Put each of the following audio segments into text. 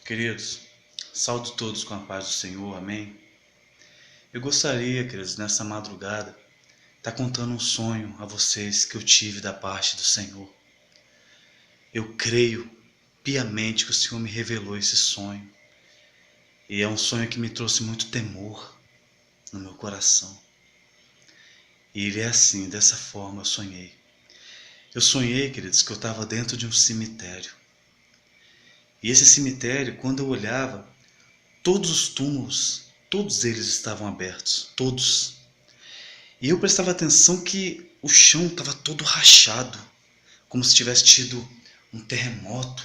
Queridos, saúdo todos com a paz do Senhor, amém? Eu gostaria, queridos, nessa madrugada, estar contando um sonho a vocês que eu tive da parte do Senhor. Eu creio piamente que o Senhor me revelou esse sonho. E é um sonho que me trouxe muito temor no meu coração. E ele é assim, dessa forma eu sonhei. Eu sonhei, queridos, que eu estava dentro de um cemitério. E esse cemitério, quando eu olhava, todos os túmulos, todos eles estavam abertos, todos. E eu prestava atenção que o chão estava todo rachado, como se tivesse tido um terremoto.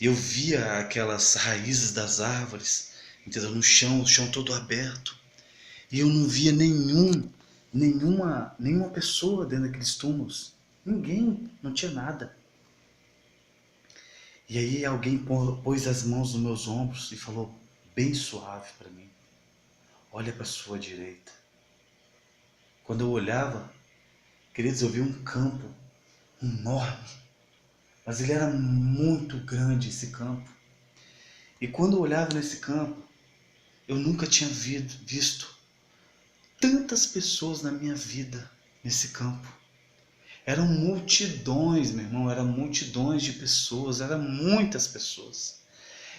E eu via aquelas raízes das árvores, entendeu? No chão, o chão todo aberto. E eu não via nenhuma pessoa dentro daqueles túmulos. Ninguém, não tinha nada. E aí alguém pôs as mãos nos meus ombros e falou bem suave para mim: olha para a sua direita. Quando eu olhava, queridos, eu vi um campo enorme, mas ele era muito grande, esse campo. E quando eu olhava nesse campo, eu nunca tinha visto tantas pessoas na minha vida nesse campo. Eram multidões, meu irmão, eram multidões de pessoas, eram muitas pessoas.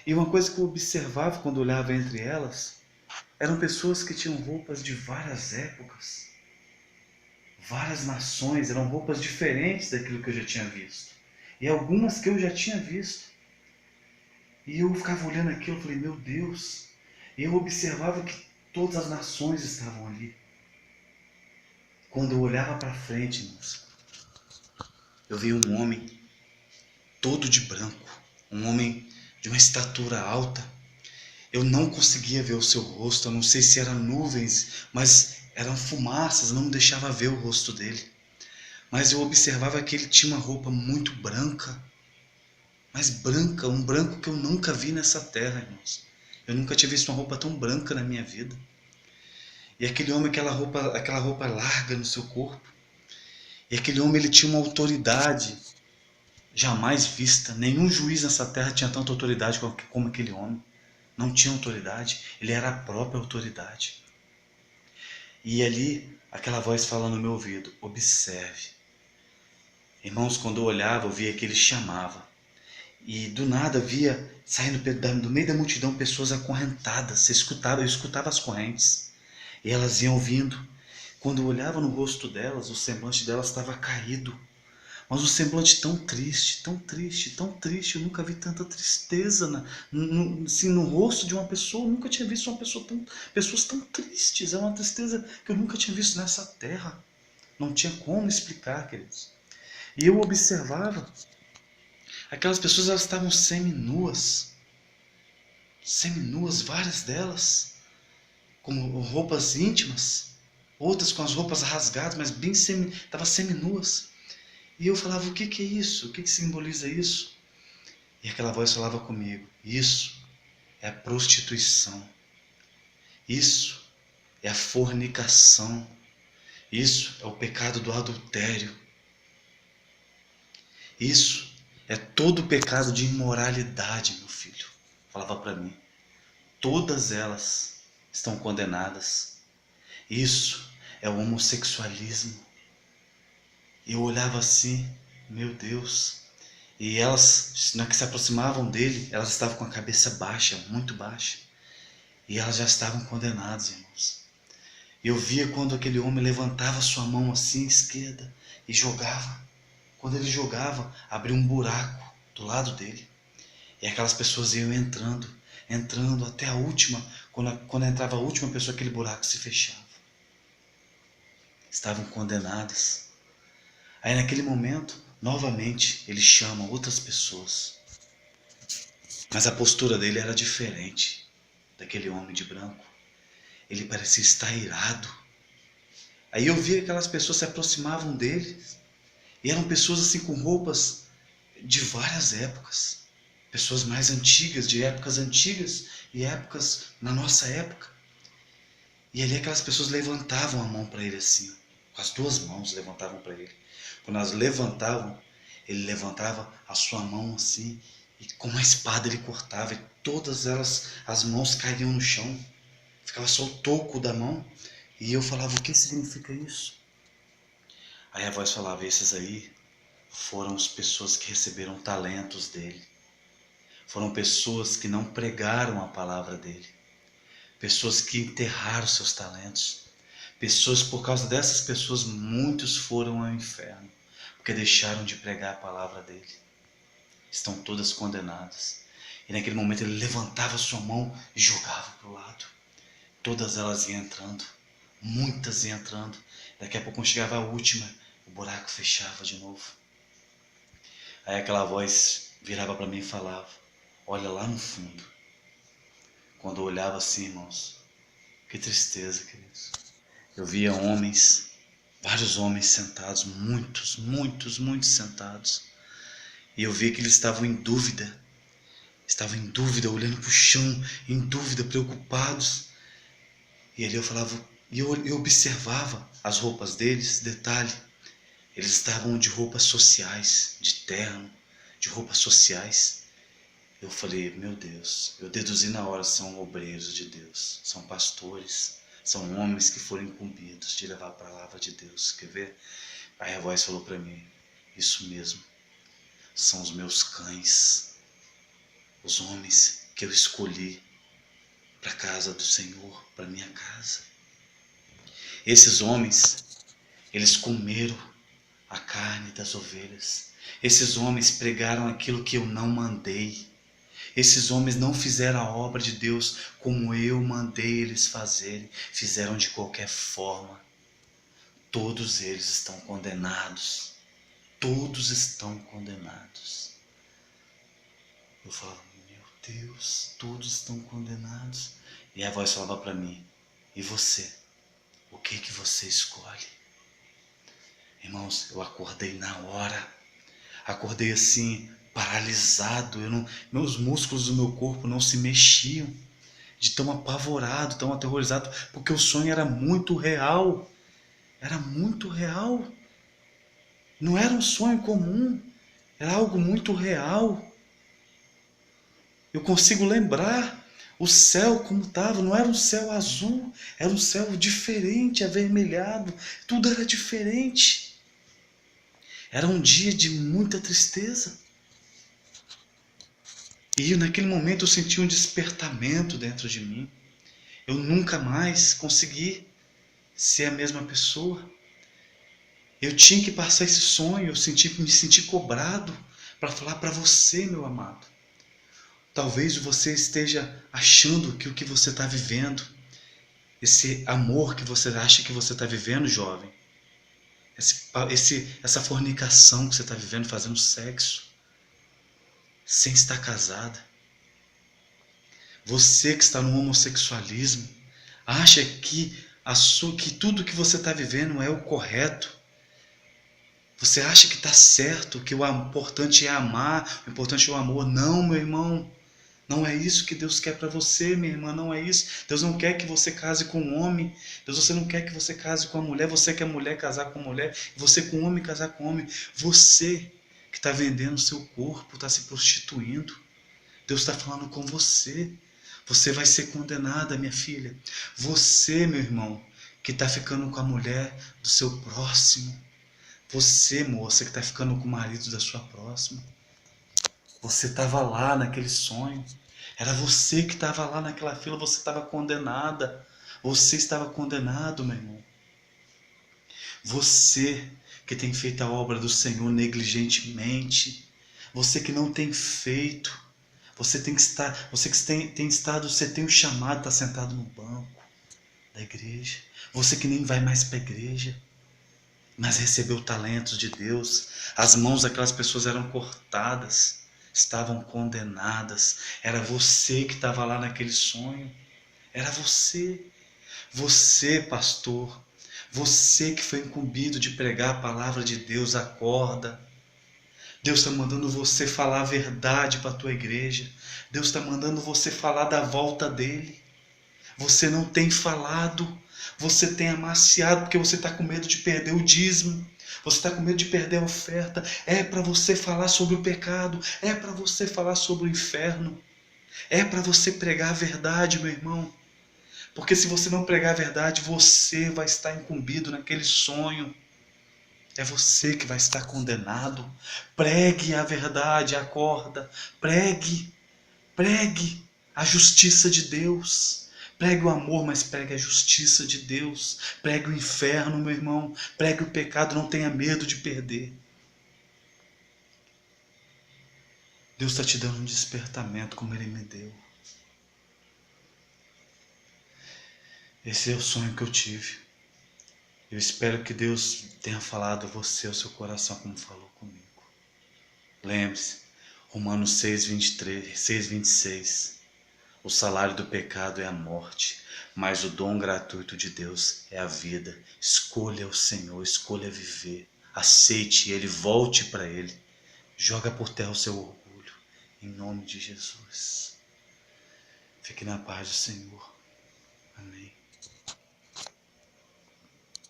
E uma coisa que eu observava quando eu olhava entre elas, eram pessoas que tinham roupas de várias épocas, várias nações, eram roupas diferentes daquilo que eu já tinha visto. E algumas que eu já tinha visto. E eu ficava olhando aquilo e falei, meu Deus. E eu observava que todas as nações estavam ali. Quando eu olhava para frente, irmãos, eu vi um homem todo de branco. Um homem de uma estatura alta. Eu não conseguia ver o seu rosto, eu não sei se eram nuvens, mas eram fumaças, não deixava ver o rosto dele. Mas eu observava que ele tinha uma roupa muito branca, mas branca, um branco que eu nunca vi nessa terra, irmãos. Eu nunca tinha visto uma roupa tão branca na minha vida. E aquele homem, aquela roupa larga no seu corpo. E aquele homem, ele tinha uma autoridade jamais vista. Nenhum juiz nessa terra tinha tanta autoridade como aquele homem. Não tinha autoridade, ele era a própria autoridade. E ali, aquela voz falando no meu ouvido, observe. Irmãos, quando eu olhava, eu via que ele chamava. E do nada via saindo do meio da multidão pessoas acorrentadas. Eu escutava as correntes. E elas iam vindo. Quando eu olhava no rosto delas, o semblante delas estava caído. Mas um semblante tão triste, tão triste, tão triste. Eu nunca vi tanta tristeza assim, no rosto de uma pessoa. Eu nunca tinha visto pessoas tão tristes. É uma tristeza que eu nunca tinha visto nessa terra. Não tinha como explicar, queridos. E eu observava. Aquelas pessoas, elas estavam semi-nuas. Semi-nuas, várias delas. Com roupas íntimas. Outras com as roupas rasgadas, mas estavam semi-nuas. E eu falava, o que é isso? O que simboliza isso? E aquela voz falava comigo, isso é a prostituição. Isso é a fornicação. Isso é o pecado do adultério. Isso é todo o pecado de imoralidade, meu filho. Falava para mim. Todas elas estão condenadas. Isso é o homossexualismo. Eu olhava assim, meu Deus. E elas, na que se aproximavam dele, elas estavam com a cabeça baixa, muito baixa. E elas já estavam condenadas, irmãos. Eu via quando aquele homem levantava sua mão assim, esquerda, e jogava. Quando ele jogava, abria um buraco do lado dele. E aquelas pessoas iam entrando até a última. Quando entrava a última pessoa, aquele buraco se fechava. Estavam condenadas. Aí naquele momento, novamente, ele chama outras pessoas. Mas a postura dele era diferente daquele homem de branco. Ele parecia estar irado. Aí eu vi aquelas pessoas se aproximavam dele. E eram pessoas assim com roupas de várias épocas. Pessoas mais antigas, de épocas antigas e épocas na nossa época. E ali aquelas pessoas levantavam a mão para ele assim. Com as duas mãos levantavam para ele. Quando elas levantavam, ele levantava a sua mão assim E com uma espada ele cortava, e todas elas, as mãos caíam no chão. Ficava só o toco da mão. E eu falava, o que significa isso? Aí a voz falava, esses aí foram as pessoas que receberam talentos dele. Foram pessoas que não pregaram a palavra dele. Pessoas que enterraram seus talentos. Pessoas, por causa dessas pessoas, muitos foram ao inferno. Porque deixaram de pregar a palavra dele. Estão todas condenadas. E naquele momento ele levantava sua mão e jogava para o lado. Todas elas iam entrando. Muitas iam entrando. Daqui a pouco, quando chegava a última, o buraco fechava de novo. Aí aquela voz virava para mim e falava, olha lá no fundo. Quando eu olhava assim, irmãos, que tristeza, queridos. Eu via homens, vários homens sentados, muitos sentados. E eu via que eles estavam em dúvida, olhando para o chão, em dúvida, preocupados. E ali eu falava, e eu observava as roupas deles, detalhe, eles estavam de roupas sociais, de terno, de roupas sociais. Eu falei, meu Deus, eu deduzi na hora, são obreiros de Deus, são pastores, são homens que foram incumbidos de levar a palavra de Deus, quer ver? Aí a voz falou para mim, isso mesmo, são os meus cães, os homens que eu escolhi para a casa do Senhor, para minha casa. Esses homens, eles comeram a carne das ovelhas. Esses homens pregaram aquilo que eu não mandei. Esses homens não fizeram a obra de Deus como eu mandei eles fazerem. Fizeram de qualquer forma. Todos eles estão condenados. Todos estão condenados. Eu falava, meu Deus, todos estão condenados. E a voz falava para mim, e você? O que você escolhe? Irmãos, eu acordei na hora. Acordei assim, paralisado. Meus músculos do meu corpo não se mexiam. De tão apavorado, tão aterrorizado. Porque o sonho era muito real. Era muito real. Não era um sonho comum. Era algo muito real. Eu consigo lembrar o céu como estava. Não era um céu azul. Era um céu diferente, avermelhado. Tudo era diferente. Era um dia de muita tristeza. E naquele momento eu senti um despertamento dentro de mim. Eu nunca mais consegui ser a mesma pessoa. Eu tinha que passar esse sonho, me senti cobrado para falar para você, meu amado. Talvez você esteja achando que o que você está vivendo, esse amor que você acha que você está vivendo, jovem, essa fornicação que você está vivendo, fazendo sexo, sem estar casada. Você que está no homossexualismo, acha que tudo que você está vivendo é o correto. Você acha que está certo, que o importante é amar, o importante é o amor. Não, meu irmão. Não é isso que Deus quer para você, minha irmã, não é isso. Deus não quer que você case com um homem. Você não quer que você case com a mulher. Você quer mulher casar com mulher. Você com homem casar com homem. Você que está vendendo o seu corpo, está se prostituindo. Deus está falando com você. Você vai ser condenada, minha filha. Você, meu irmão, que está ficando com a mulher do seu próximo. Você, moça, que está ficando com o marido da sua próxima. Você estava lá naquele sonho. Era você que estava lá naquela fila. Você estava condenada. Você estava condenado, meu irmão. Você que tem feito a obra do Senhor negligentemente. Você que não tem feito. Você tem estado, você tem o chamado, está sentado no banco da igreja. Você que nem vai mais para a igreja, mas recebeu talentos de Deus. As mãos daquelas pessoas eram cortadas. Estavam condenadas. Era você que estava lá naquele sonho. Era você. Você, pastor. Você que foi incumbido de pregar a palavra de Deus, acorda. Deus está mandando você falar a verdade para a tua igreja. Deus está mandando você falar da volta dele. Você não tem falado. Você tem amaciado porque você está com medo de perder o dízimo. Você está com medo de perder a oferta. É para você falar sobre o pecado. É para você falar sobre o inferno. É para você pregar a verdade, meu irmão. Porque se você não pregar a verdade, você vai estar incumbido naquele sonho. É você que vai estar condenado. Pregue a verdade, acorda. Pregue, pregue a justiça de Deus. Pregue o amor, mas pregue a justiça de Deus. Pregue o inferno, meu irmão. Pregue o pecado, não tenha medo de perder. Deus está te dando um despertamento como Ele me deu. Esse é o sonho que eu tive. Eu espero que Deus tenha falado a você, ao seu coração, como falou comigo. Lembre-se, Romanos 6:23, 6:26. O salário do pecado é a morte, mas o dom gratuito de Deus é a vida. Escolha o Senhor, escolha viver. Aceite Ele, volte para Ele. Joga por terra o seu orgulho, em nome de Jesus. Fique na paz do Senhor. Amém.